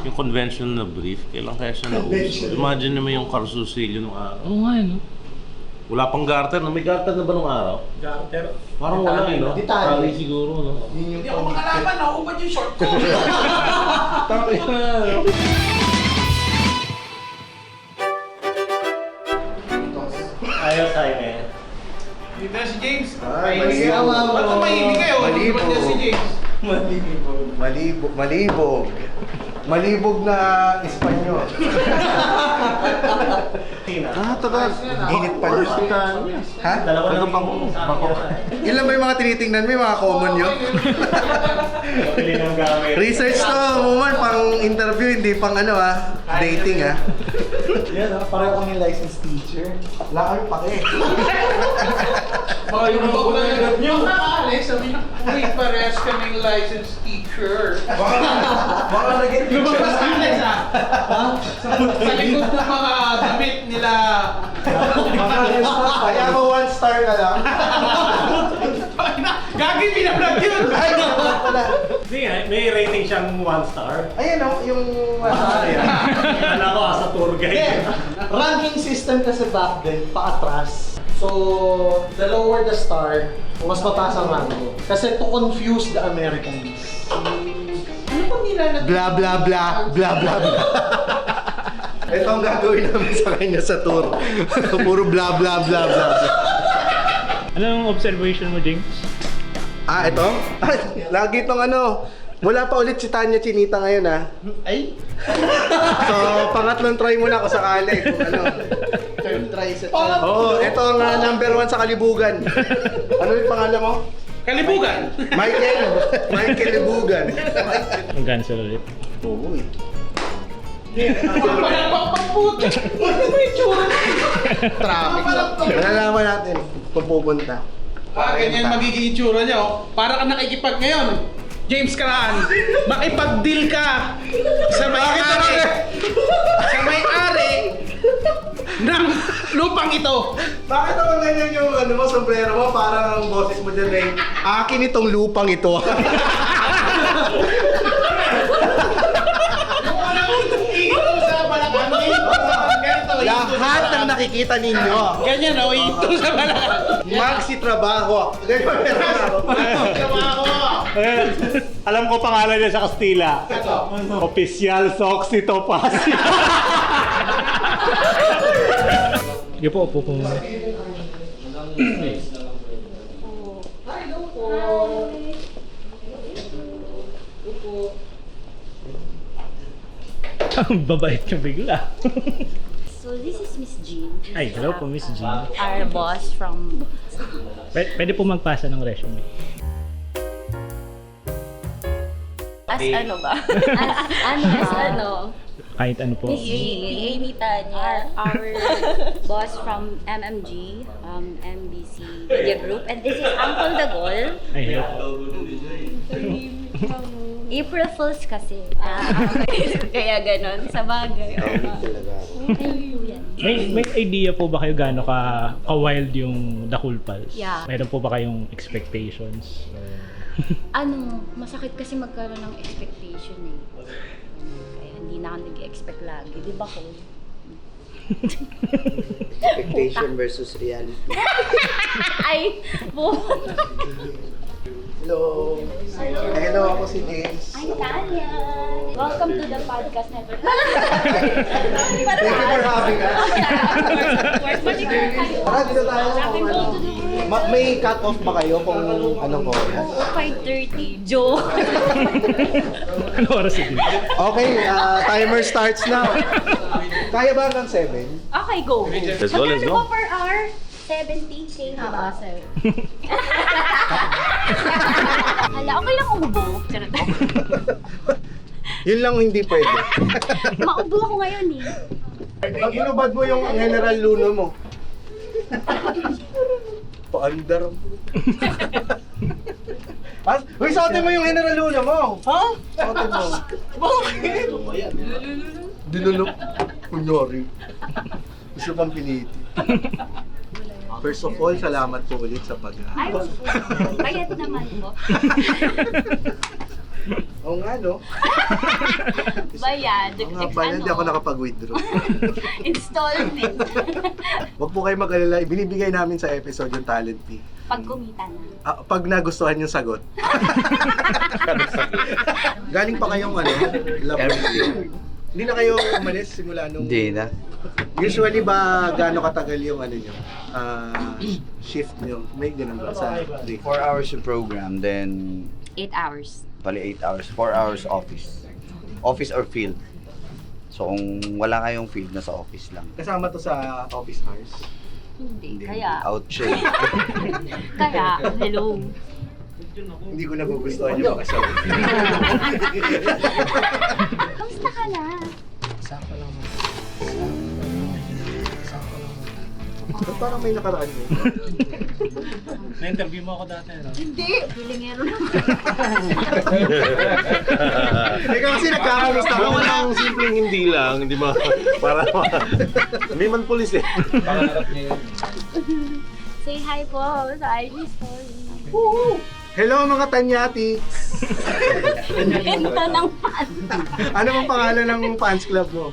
Yung conventional na brief, kailan kaya siya nauso? Imagine mo yung Carsusilio nung araw. Oo nga, no? Wala pang garter, no? May garter na ba nung araw? Garter. Parang wala eh, no? Detalye. Tali siguro, no? Hindi ako makalaban, naubad yung short ko. Tapos na, no? Ayos tayo ngayon. Dito na si James. Ay, Mahimik kayo. malibog. Ba't ang mahimik kayo? Malibog. Ba't niya si James? Malibog. Malibog na Espanyol. Tagal. Init pa yun. Ha? Ano bang bako? Ilan ba yung mga tinitingnan mo? Yung mga common yun? Research to, Muman, pang interview, hindi pang ano dating Yan pareho kami licensed teacher. Wala kami pake. Baka yung magulat nyo. Nakaalis, sabi na, uy, parehas kaming licensed teacher. Baka naging Lumabas ka alis Sa likod ng mga damit nila. Kaya mo 1 star na lang. Gagi, pinablog yun! Ay, pala. Hindi nga, may rating siyang 1 star. Ayan yung Ano ko as a tour guide. ranking system kasi back then, paatras. So, the lower the star, mas mataas ang rank mo. Kasi to confuse the Americans. Ano pa nila na... Blah blah blah, blah blah blah. Ito ang gagawin namin sa kanya sa tour. Puro blah blah blah blah. Anong observation mo, James? Ito? Lagi itong wala pa ulit si Tanya Chinita ngayon Ay? So, pangatlong try muna ako sakali kung third try sa ito ang number 1 sa Kalibugan. Ano yung pangalan mo? Kalibugan! Michael Libugan. Ang cancel ulit. Oo Pagpagputi! Ano ba yung tsura? Traffic. Malalaman natin kung pupunta. Ganyan magiging itsura niya, Para ka nakikipag ngayon. James Karaan, makipag-deal ka sa may-ari. Sa may-ari ng lupang ito. Bakit naman ganyan yung sombrero mo? Parang ang boses mo dyan ay, akin itong lupang ito. Ito sa Balacan. Lahat ng nakikita ninyo. Ganyan, ito sa Balacan. Magsitrabaho. Alam ko pangalan niya sa Kastila. Opisyal Soxy Topaz. Sige po, upo po muna. Ang babait ka bigla. So this is Miss Jean. Ay, hello po, Miss Jean. Our boss from... Pwede po magpasa ng resume. As ano ba? As ano? Kahit ano po. Miss Amy Tanya, our boss from MMG, MBC Media Group. And this is Uncle Dagol. Ay, hello. April Fools kasi. Kaya ganon, sa bagay. May idea po ba kayo gaano ka-wild yung The Cool Pals? Yeah. Meron po ba kayong expectations? Masakit kasi magkaroon ng expectation eh. Kaya hindi na ako nag-expect lagi. Di ba ko? Expectation versus reality. Ay, Hello. Hello, ako si James. I'm Tanya. Welcome to the podcast network. Thank you for having us. Tara, dito tayo. May cut-off ba kayo kung anong oras? 5:30. Joke. Ano oras yun? Okay, timer starts now. Kaya ba hanggang 7? Okay, go. Let's go, let's Magkano go. po per hour? 70K na ba, sir? Hala, okay lang umubo. Charot. Yun lang hindi pwede. Maubo ako ngayon eh. Pag inubad mo yung General Luno mo. Paandar mo. Uy, suotin mo yung General Luna mo! Ha? Suotin mo. Bakit? Dinulok. Kunyari. Gusto pang piniti. First of all, salamat po ulit sa Ay, pag-aayos. bayad naman po. Oo nga, no? Bayad. Oo nga pala, hindi ako nakapag-withdraw. Installment. Huwag po kayo mag-alala, binibigay namin sa episode yung talent fee. Pag kumita na. Pag nagustuhan yung sagot. Galing pa kayong lab. Hindi na kayo umalis simula nung... Hindi na. Usually ba gaano katagal yung nyo? Shift nyo? May ganun ba sa day? 4 hours yung program, then 8 hours. bali 8 hours. 4 hours office. Office or field. So kung wala kayong field, nasa office lang. Kasama to sa office hours? Hindi. Kaya, Out siya. hello. Hindi ko nagugustuhan yung mga sagot. Kamusta ka na? Ba't parang may nakaraan mo? Na-interview mo ako dati, no? Hindi. Hilingero na. Ikaw kasi nagkakamusta ka mo lang. Simpleng hindi lang, hindi hindi man pulis eh. Say hi po sa IG story. Hello mga tanyatics! Ito ng fan. Ano bang pangalan ng fans club mo?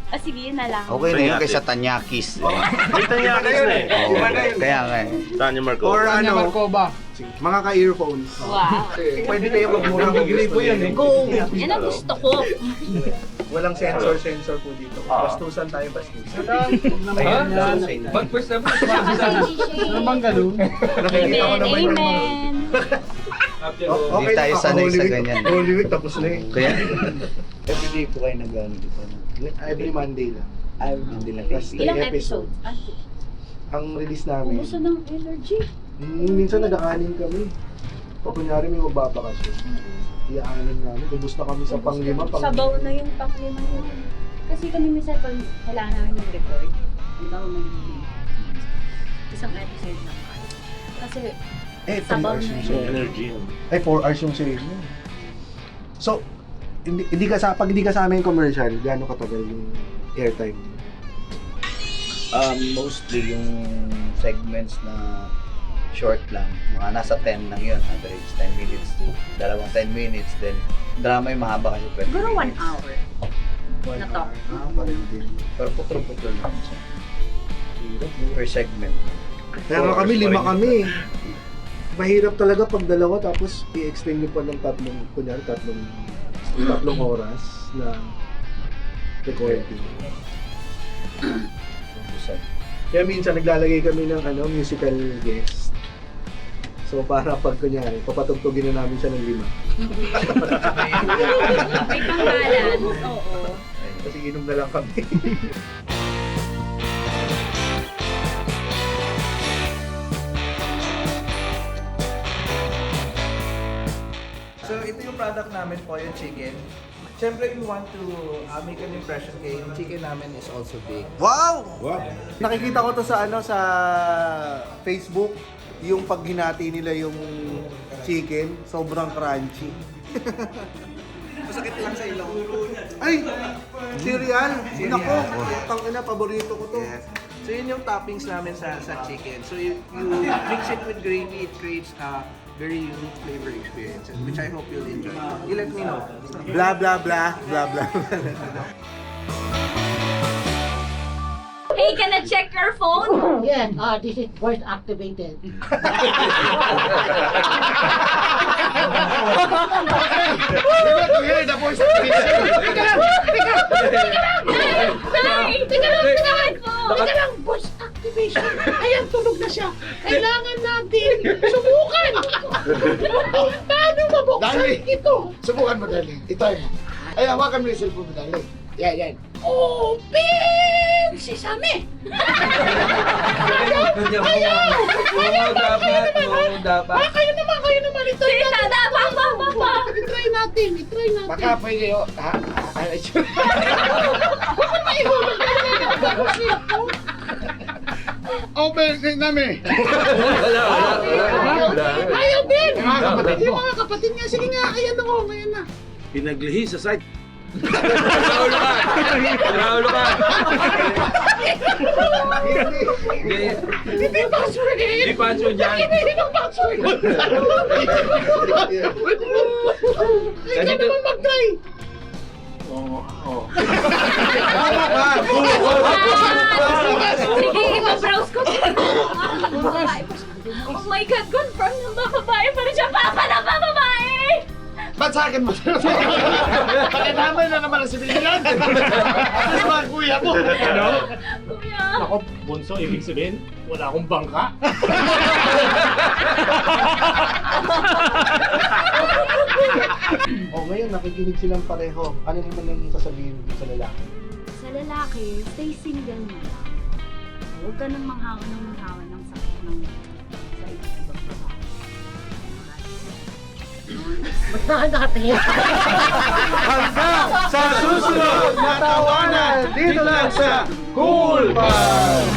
Sige, yun na lang. Okay na yun kaysa Tanyakis. May tanyakis na eh. Kaya nga eh. Tanya Marco. Or mga ka-earphones. Wow. Pwede kayo magmura kung gusto niyo. Go! Yan ang gusto ko. Walang sensor po dito. Bastusan tayo, bastusan. Mag-first ever. Ano bang ganun? Nakikita ko naman yung mga... Amen. Hindi tayo sanay sa ganyan. Holy Week, tapos na eh. Kaya, everyday po kayo nag-ano dito. Every Monday lang. Hindi lang. Plus 3 Ilang episodes. episodes? Ang release namin. Ubuso ng energy. Minsan nag-aanin kami. Pag kunyari may magbabakasyon. Iaanin namin. Ubus na kami sa panglima. Sabaw na yung panglima yun. Kasi kami minsan pag kailangan namin mag-record, di ba isang episode lang kayo. Kasi sabaw na yun. Energy yun. Ay, 4 hours yung save mo. So, pag hindi ka sa amin commercial, gaano katagal yung airtime? Mostly yung segments na short lang. Mga nasa 10 lang yun. Average 10 minutes to 10 minutes. Then, drama yung mahaba kasi 20 Siguro 1 minutes. hour na talk. Parang din. Pero putol-putol lang siya. Per segment. Pero kami, 5 kami. Mahirap talaga pag dalawa tapos i-extend nyo pa ng tatlong oras na recording. Kaya minsan naglalagay kami ng musical guest. So para pag kunyari, papatugtugin na namin siya ng 5. May pangalan. Oo. Kasi inom na lang kami. So ito yung product namin po, yung chicken. Siyempre, we want to make an impression kay yung chicken namin is also big. Wow! Nakikita ko to sa sa Facebook, yung pag hinati nila yung chicken, sobrang crunchy. Masakit lang sa ilong. Ay! Cereal! Nako! Tangina, paborito ko to. So yun yung toppings namin sa chicken. So if you mix it with gravy, it creates a very unique flavor experience, which I hope you'll enjoy. You let me know. Blah blah blah, blah blah. Hey, can I check your phone? Yes, this is voice activated. Teka lang, voice activation. Ayan, tunog na siya. Kailangan natin subukan. Paano mabuksan ito? Subukan mo, darling. Ito mo. Ay, hawakan mo yung cellphone mo, darling. Yan. Open! Sesame! Ayaw! Kayo naman. Ito Sita, pa. I-try natin. Baka pwede yun. Bakit may ihulog? Open namin. Ayaw din! Yung mga kapatid niya. Sige nga, ayan na. Pinaglihi sa site. Raulo ka. Hindi password eh. Hindi password yan. Hindi ng password. Ikaw naman mag-try. Sige, ipa-browse ko. Oh my God, confirm ng babae pa rin siya. Papa ng babae! Ba't sa akin mo? Pakitama na naman ang sibilihan. Ano ba ang kuya mo? Ano? Kuya. Ako, bunso, ibig sabihin, wala akong bangka. Oh, ngayon nakikinig silang pareho. Ano naman yung sasabihin sa lalaki? Sa lalaki, stay single mo lang. Huwag ka nang manghawa ng sakit ng sa ibang babae. Hanggang sa susunod na tawanan dito lang sa Cool Band!